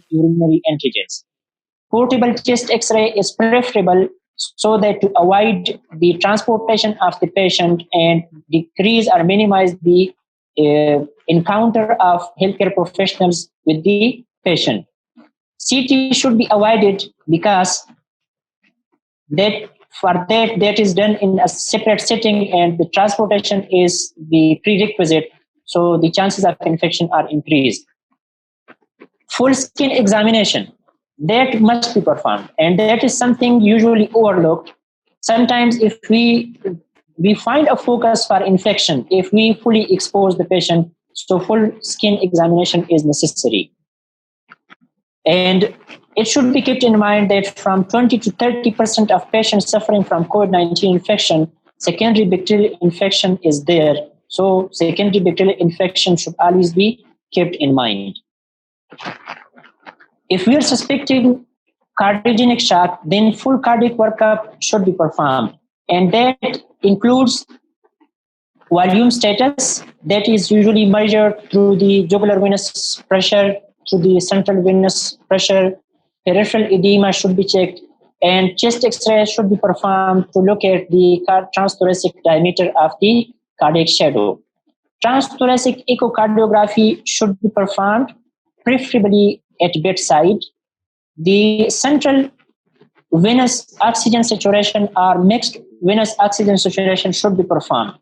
urinary antigens. Portable chest X-ray is preferable so that to avoid the transportation of the patient and decrease or minimize the encounter of healthcare professionals with the patient. CT should be avoided because that is done in a separate setting and the transportation is the prerequisite, so the chances of infection are increased. Full skin examination, that must be performed, and that is something usually overlooked. Sometimes if we find a focus for infection if we fully expose the patient, so full skin examination is necessary. And it should be kept in mind that from 20 to 30% of patients suffering from COVID-19 infection, secondary bacterial infection is there. So secondary bacterial infection should always be kept in mind. If we are suspecting cardiogenic shock, then full cardiac workup should be performed. And that includes volume status, that is usually measured through the jugular venous pressure, through the central venous pressure. Peripheral edema should be checked, and chest X-ray should be performed to look at the transthoracic diameter of the cardiac shadow. Transthoracic echocardiography should be performed, preferably at bedside. The central venous oxygen saturation or mixed venous oxygen saturation should be performed.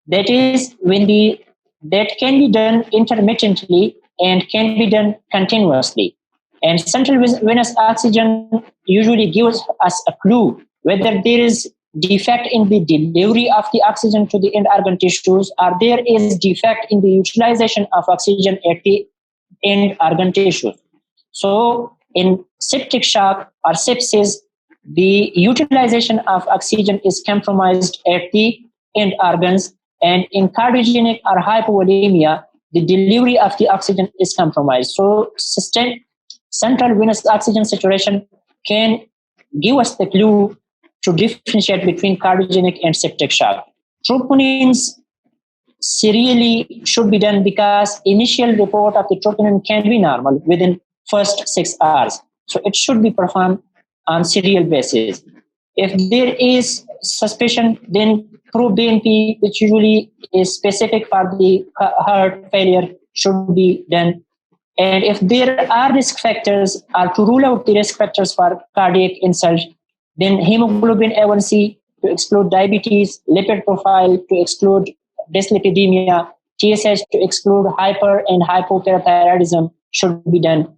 That is that can be done intermittently and can be done continuously. And central venous oxygen usually gives us a clue whether there is defect in the delivery of the oxygen to the end organ tissues, or there is defect in the utilization of oxygen at the end organ tissues. So in septic shock or sepsis, the utilization of oxygen is compromised at the end organs, and in cardiogenic or hypovolemia, the delivery of the oxygen is compromised. So central venous oxygen saturation can give us the clue to differentiate between cardiogenic and septic shock. Troponins serially should be done because initial report of the troponin can be normal within first 6 hours. So it should be performed on serial basis. If there is suspicion, then pro-BNP, which usually is specific for the heart failure, should be done. And if there are risk factors, or to rule out the risk factors for cardiac insult, then hemoglobin A1C to exclude diabetes, lipid profile to exclude dyslipidemia, TSH to exclude hyper and hypoparathyroidism should be done.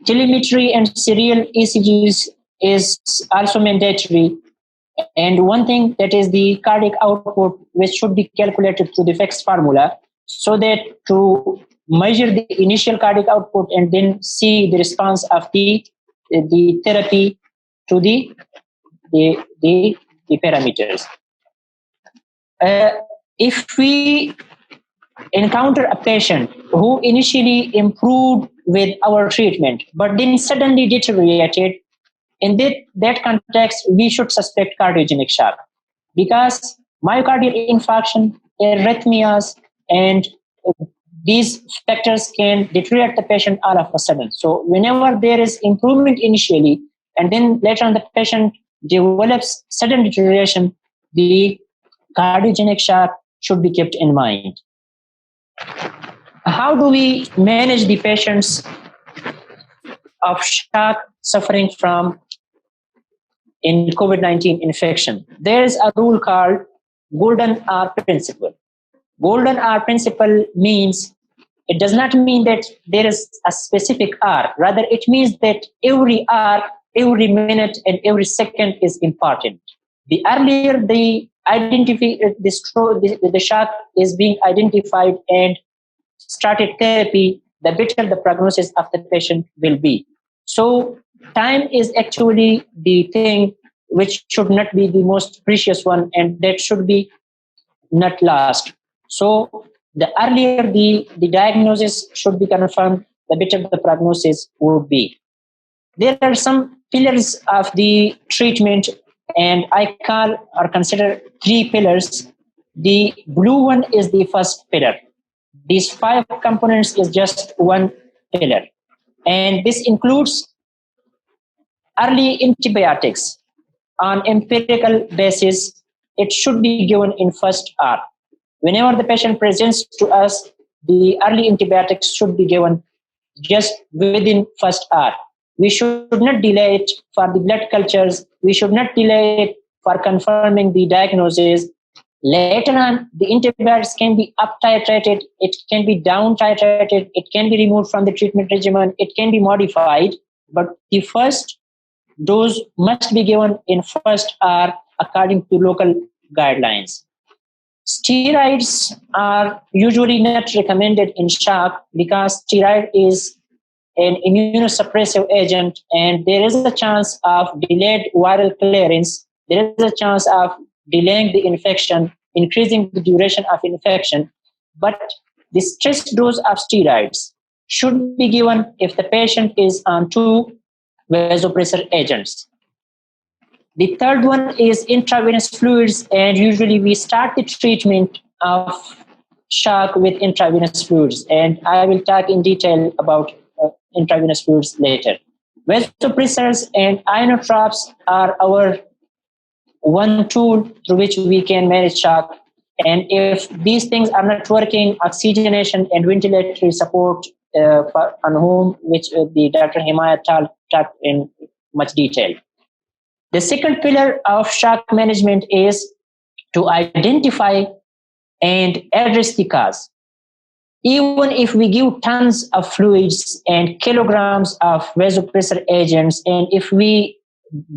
Telemetry and serial ECGs is also mandatory. And one thing, that is the cardiac output, which should be calculated through the FEX formula, so that to measure the initial cardiac output and then see the response of the therapy to the parameters. If we encounter a patient who initially improved with our treatment but then suddenly deteriorated, in that context, we should suspect cardiogenic shock, because myocardial infarction, arrhythmias, and these factors can deteriorate the patient all of a sudden. So whenever there is improvement initially and then later on the patient develops sudden deterioration, the cardiogenic shock should be kept in mind. How do we manage the patients of shock suffering from in COVID-19 infection? There is a rule called Golden Hour Principle. Golden Hour Principle means, it does not mean that there is a specific hour. Rather, it means that every hour, every minute, and every second is important. The earlier the shock is being identified and started therapy, the better the prognosis of the patient will be. So time is actually the thing which should not be the most precious one, and that should be not lost. So the earlier the diagnosis should be confirmed, the better the prognosis would be. There are some pillars of the treatment, and I call or consider 3 pillars. The blue one is the first pillar. These 5 components is just one pillar. And this includes early antibiotics. On empirical basis, it should be given in first hour. Whenever the patient presents to us, the early antibiotics should be given just within first hour. We should not delay it for the blood cultures. We should not delay it for confirming the diagnosis. Later on, the antibiotics can be up titrated, it can be down titrated, it can be removed from the treatment regimen, it can be modified. But the first dose must be given in first hour according to local guidelines. Steroids are usually not recommended in shock because steroid is an immunosuppressive agent and there is a chance of delayed viral clearance. There is a chance of delaying the infection, increasing the duration of infection. But the stress dose of steroids should be given if the patient is on two vasopressor agents. The third one is intravenous fluids, and usually we start the treatment of shock with intravenous fluids, and I will talk in detail about intravenous fluids later. Vasopressors and inotropes are our one tool through which we can manage shock. And if these things are not working, oxygenation and ventilatory support on whom, which the Dr. Himayat talked in much detail. The second pillar of shock management is to identify and address the cause. Even if we give tons of fluids and kilograms of vasopressor agents, and if we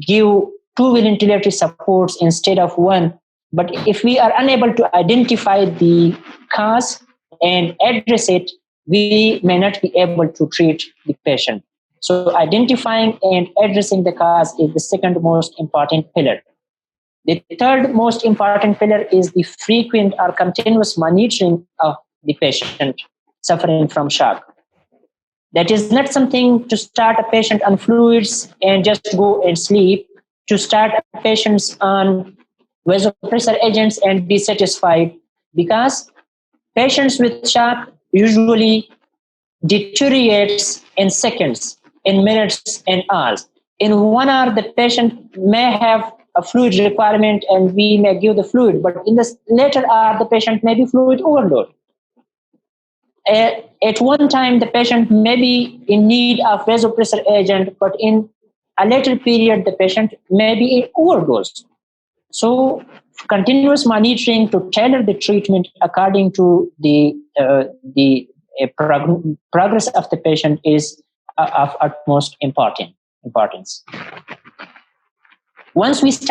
give two ventilatory supports instead of one, but if we are unable to identify the cause and address it, we may not be able to treat the patient. So identifying and addressing the cause is the second most important pillar. The third most important pillar is the frequent or continuous monitoring of the patient suffering from shock. That is not something to start a patient on fluids and just go and sleep, to start patients on vasopressor agents and be satisfied, because patients with shock usually deteriorates in seconds, in minutes and hours. In 1 hour, the patient may have a fluid requirement and we may give the fluid, but in the later hour, the patient may be fluid overload. At one time, the patient may be in need of vasopressor agent, but in a later period, the patient may be in overdose. So continuous monitoring to tailor the treatment according to the progress of the patient is of utmost importance. Once we start